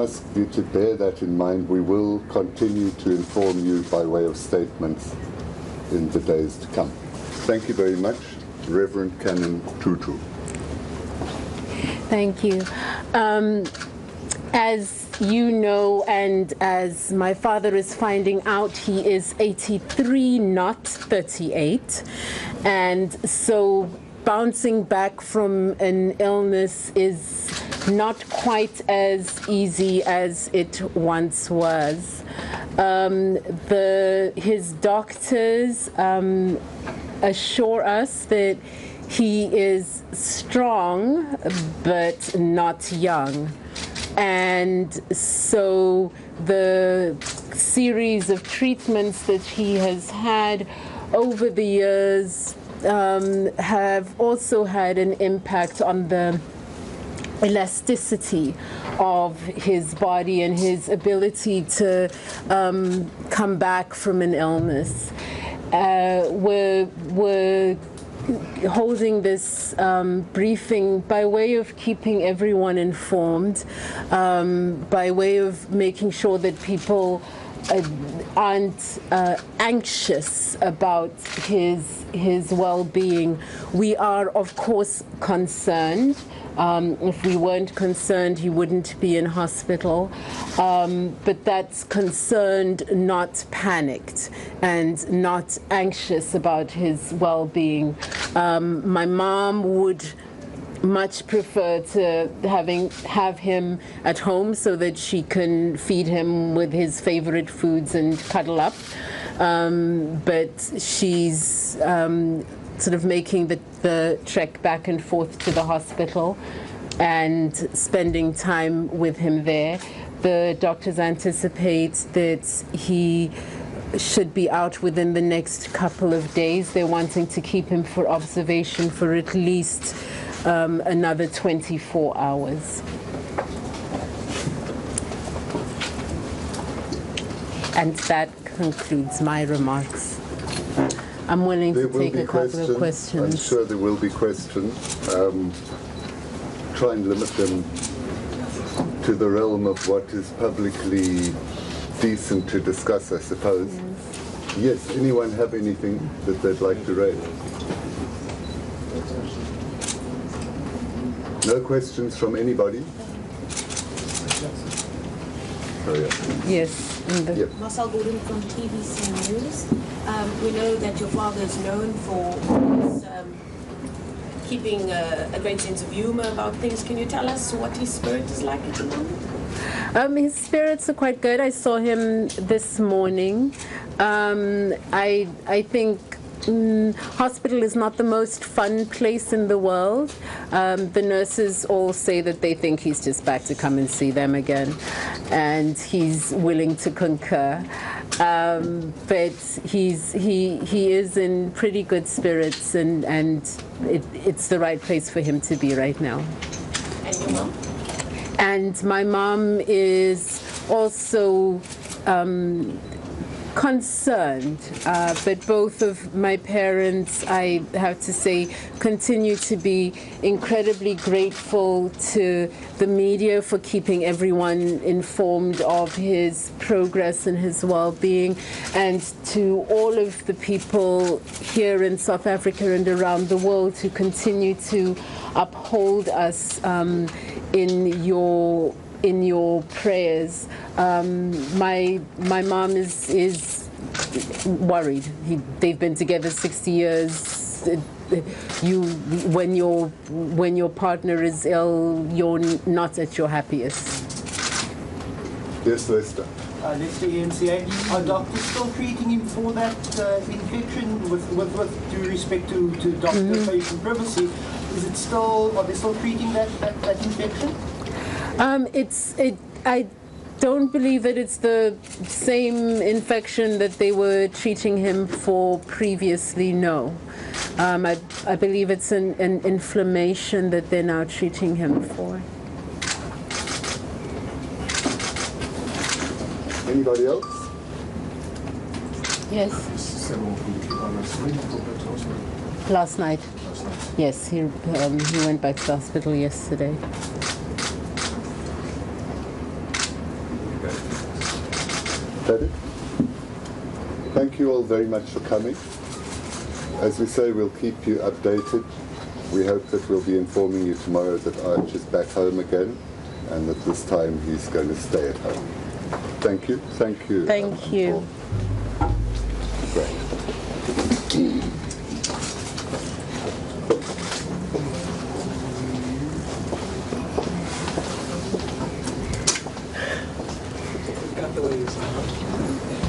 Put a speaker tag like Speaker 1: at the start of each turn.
Speaker 1: ask you to bear that in mind. We will continue to inform you by way of statements in the days to come. Thank you very much, Reverend Canon Tutu.
Speaker 2: Thank you. As you know, and as my father is finding out, he is 83, not 38. And so bouncing back from an illness is not quite as easy as it once was. His doctors assure us that he is strong but not young. And so the series of treatments that he has had over the years have also had an impact on the elasticity of his body and his ability to come back from an illness. We're holding this briefing by way of keeping everyone informed, by way of making sure that people aren't anxious about his well-being. We are, of course, concerned. If we weren't concerned, he wouldn't be in hospital. But that's concerned, not panicked, and not anxious about his well-being. My mom would much prefer to have him at home so that she can feed him with his favorite foods and cuddle up. But she's sort of making the trek back and forth to the hospital and spending time with him there. The doctors anticipate that he should be out within the next couple of days. They're wanting to keep him for observation for at least another 24 hours. And that concludes my remarks. I'm willing to take a couple of questions.
Speaker 1: I'm sure there will be questions. Try and limit them to the realm of what is publicly decent to discuss, I suppose. Yes, anyone have anything that they'd like to raise? No questions from anybody? Oh, yeah.
Speaker 2: Yes.
Speaker 1: Yep.
Speaker 3: Marcel Gordon from TVC News. We know that your father is known for his, keeping a great sense of humor about things. Can you tell us what his spirit is like at the moment?
Speaker 2: His spirits are quite good. I saw him this morning. I think hospital is not the most fun place in the world. The nurses all say that they think he's just back to come and see them again, and he's willing to concur. But he is in pretty good spirits, and it's the right place for him to be right now.
Speaker 3: And your mom?
Speaker 2: And my mom is also concerned, but both of my parents, I have to say, continue to be incredibly grateful to the media for keeping everyone informed of his progress and his well-being, and to all of the people here in South Africa and around the world who continue to uphold us in your prayers. My mom is worried. They've been together 60 years. When your partner is ill, you're not at your happiest.
Speaker 1: Yes, Lester.
Speaker 4: Lester, eNCA. Are doctors still treating him for that infection with due respect to doctor-patient privacy? Are they still treating that infection?
Speaker 2: I don't believe that it's the same infection that they were treating him for previously, no. I believe it's an inflammation that they're now treating him for.
Speaker 1: Anybody else?
Speaker 2: Yes. Last night. Yes, he went back to the hospital yesterday.
Speaker 1: that it? Thank you all very much for coming. As we say, we'll keep you updated. We hope that we'll be informing you tomorrow that Arch is back home again, and that this time he's going to stay at home. Thank you. Thank you.
Speaker 2: Thank you.
Speaker 1: Great.
Speaker 5: Got the way you sound.